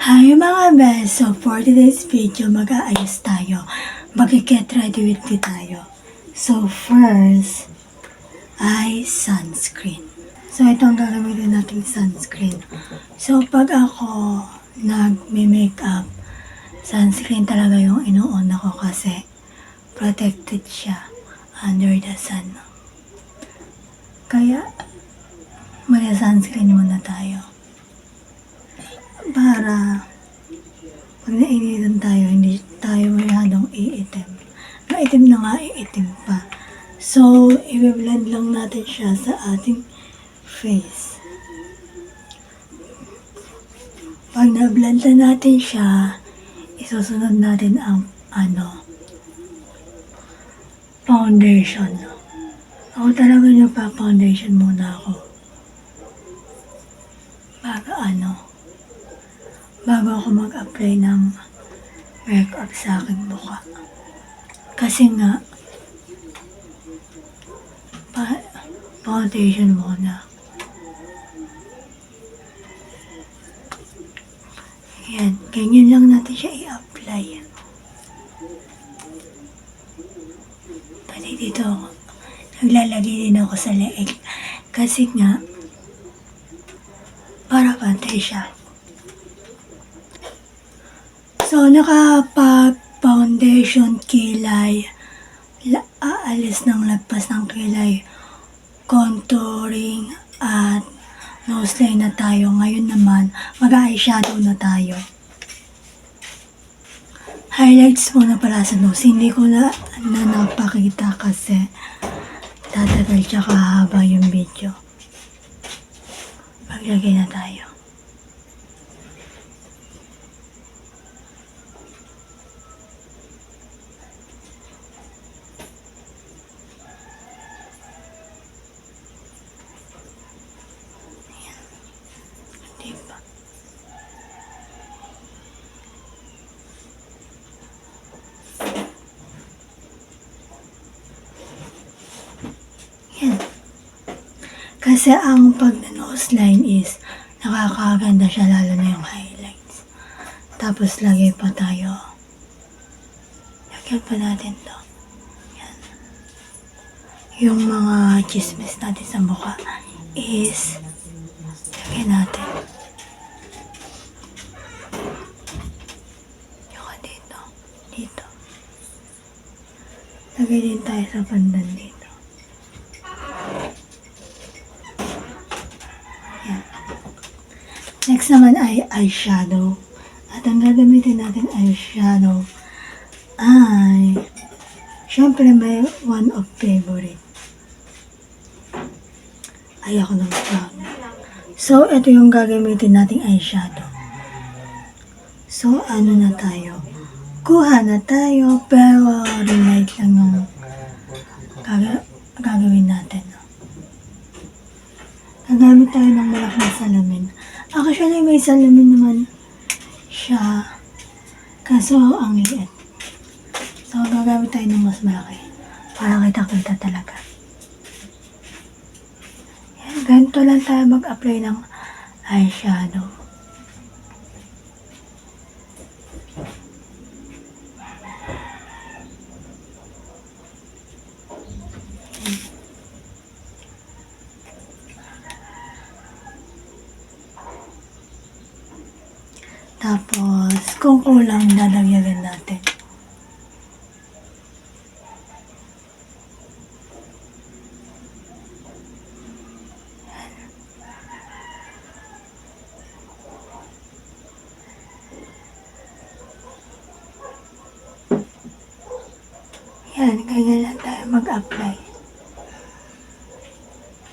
Hi mga bes! So for today's video, mag-aayos tayo. Mag-get ready with me tayo. So first, ay sunscreen. So ito ang gagamitin nating sunscreen. So pag ako nag-makeup, sunscreen talaga yung inuuna ko kasi protected siya under the sun. Kaya mag-sunscreen muna tayo. Para pag nainitan tayo, hindi tayo masyadong iitim. Maitim na nga, iitim pa. So, i-blend lang natin siya sa ating face. Pag na-blend na natin siya, isusunod natin ang foundation. Ako talaga nagpa-foundation muna ako. Bago ako mag-apply ng makeup sa aking mukha. Kasi nga, foundation muna. Yan, ganyan lang natin siya i-apply. Pati dito, naglalagay din ako sa leeg. Kasi nga, para pantay siya. So, nakapag-foundation, kilay, aalis ng lagpas ng kilay, contouring, at nose line na tayo. Ngayon naman, mag-eyeshadow na tayo. Highlights muna pala sa nose. Hindi ko na napakita kasi tatagal tsaka haba yung video. Maglagay na tayo. Diba? Yan. Kasi ang pag-nose line is nakakaganda siya, lalo na yung highlights. Tapos lagay pa tayo. Lagyan pa natin to. Yan. Yung mga chismis natin sa mukha is lagyan natin. Yung dito. Dito. Lagay din tayo sa pandan dito. Next naman ay eyeshadow. At ang gagamitin natin eyeshadow ay, syempre may one of favorite. Ay, ako ng brown. So, ito yung gagamitin nating eyeshadow. So, ano na tayo? Kuha na tayo, pero light lang yung gagawin natin. Gagamit tayo ng malaking salamin. Actually, may salamin naman siya. Kaso, ang liit. So, gagamit tayo ng mas malaki. Para kita-kita talaga. Yan, ganito lang tayo mag-apply ng eyeshadow. Tapos, kung kulang, lalagyan natin. Yan, ganyan lang tayo mag-apply.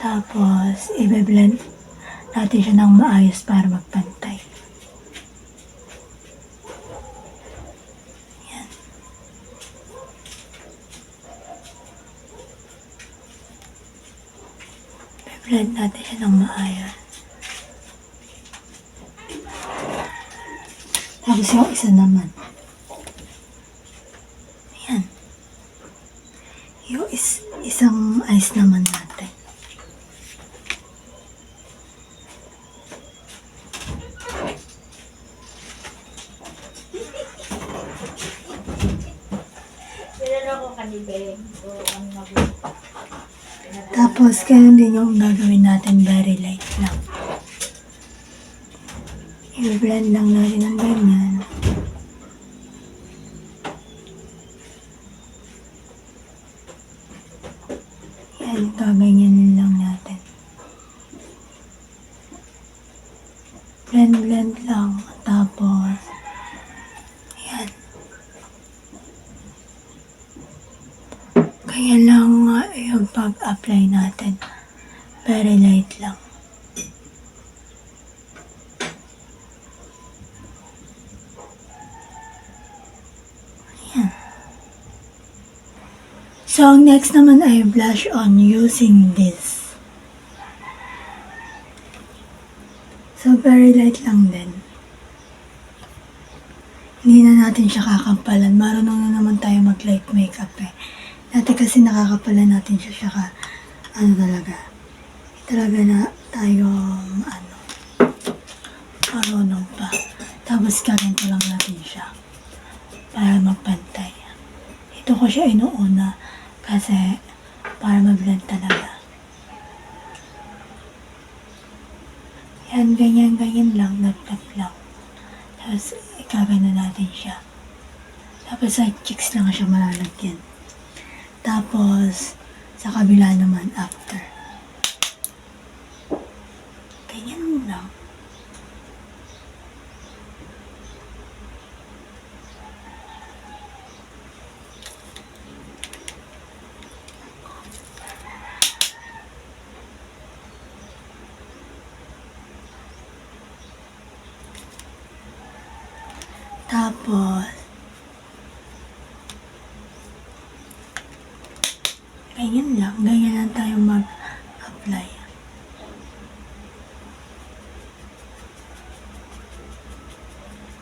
Tapos, i-blend natin siya ng maayos para magpantay. I-blend natin siya ng maayos. Tapos yung isa naman. Ayan. Yung isang eyes naman natin. Tapos, ganun din yung gagawin natin, very light lang. I-blend lang natin ng ganyan. Yan, gaganyanin lang natin. Blend lang. Tapos, yan. Kaya lang yung pag-apply natin. Very light lang. Yan. So, ang next naman ay blush on using this. So, very light lang din. Hindi na natin siya kakampalan. Marunong na naman tayo mag-light makeup eh. Dati kasi nakakapalan natin siya saka talaga. Talaga na tayo marunong pa. Tapos kaganto lang natin siya para magpantay. Ito ko siya inuuna kasi para mag-blend talaga. Yan, ganyan lang, nag-tap lang. Tapos, ikagano natin siya. Tapos, sa cheeks lang siya malalagyan. Tapos, sa kabila naman, after. Ganyan lang. Tapos, ganyan lang tayo mag-apply.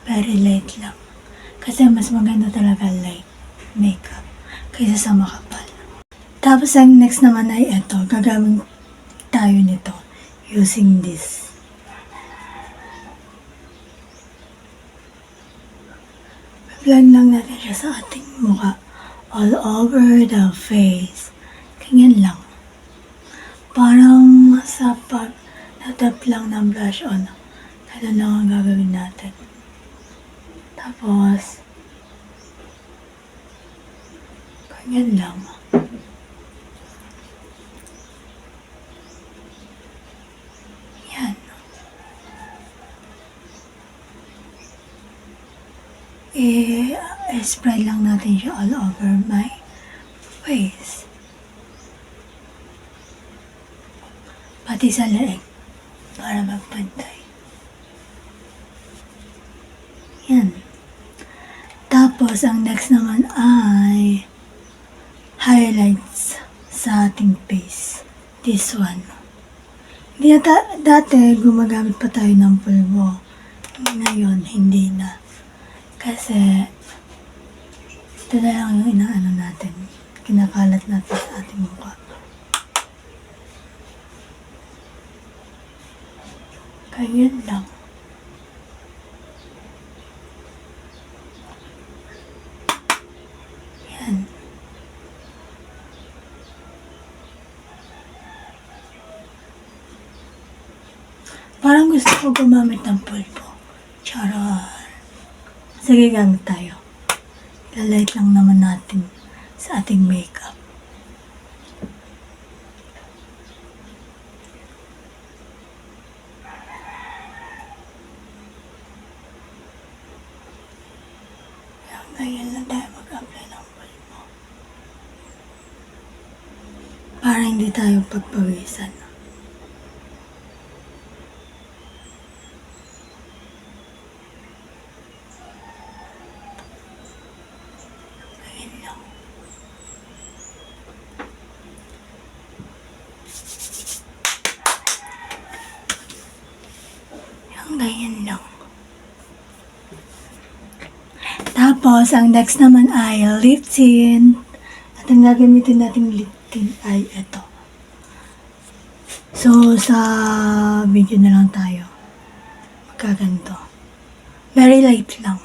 Very light lang. Kasi mas maganda talaga light makeup kaysa sa makapal. Tapos, ang next naman ay ito. Gagamit tayo nito using this. Blend lang natin siya sa ating mukha. All over the face. Ganyan lang. Parang sa pag-tap lang ng blush on. Ganun lang ang gagawin natin. Tapos, ganyan lang. Yan. I-spread lang natin siya all over my face. Pati sa leeg para magpantay. Yan. Tapos, ang next naman ay highlights sa ating face. This one. Dati, gumagamit pa tayo ng pulbo. Ngayon, hindi na. Kasi, ito na lang yung inaano natin. Kinakalat natin sa ating mukha. Ganyan lang. Yan. Parang gusto ko gumamit ng pulbo. Charot. Sige, gamit tayo. Ilalight lang naman natin sa ating makeup. Ganyan lang tayo mag-apply ng pulbo. Para hindi tayo pagpawisan. Ganyan lang. Ganyan lang. Tapos, ang next naman ay lip tint. At ang gagamitin nating lip tint ay ito. So, sa video na lang tayo. Magkaganto. Very light lang.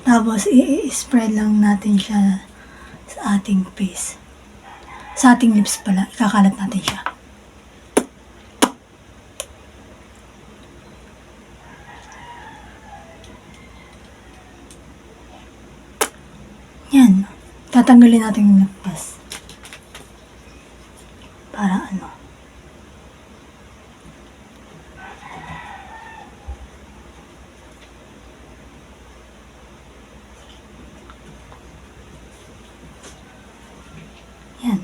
Tapos, i-spread lang natin siya sa ating face. Sa ating lips pala. Ikakalat natin siya. Yan. Tatanggalin natin yung lip gloss. Para ano. Yan.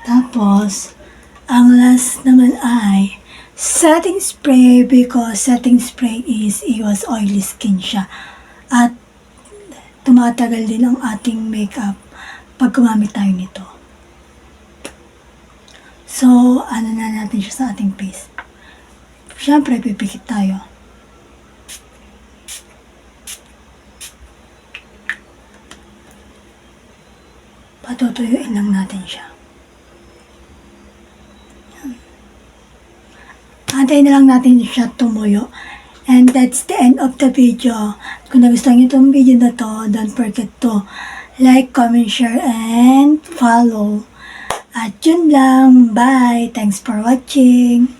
Tapos, ang last naman ay setting spray because setting spray is iwas oily skin siya. At tumatagal din ang ating makeup pag gumamit tayo nito. So, ano na natin siya sa ating face. Siyempre, pipikit tayo. Patutuyuin lang natin siya. Antayin na lang natin siya tumuyo. And that's the end of the video. Kung nagustuhan niyo itong video na to, don't forget to like, comment, share, and follow. At yun lang. Bye! Thanks for watching!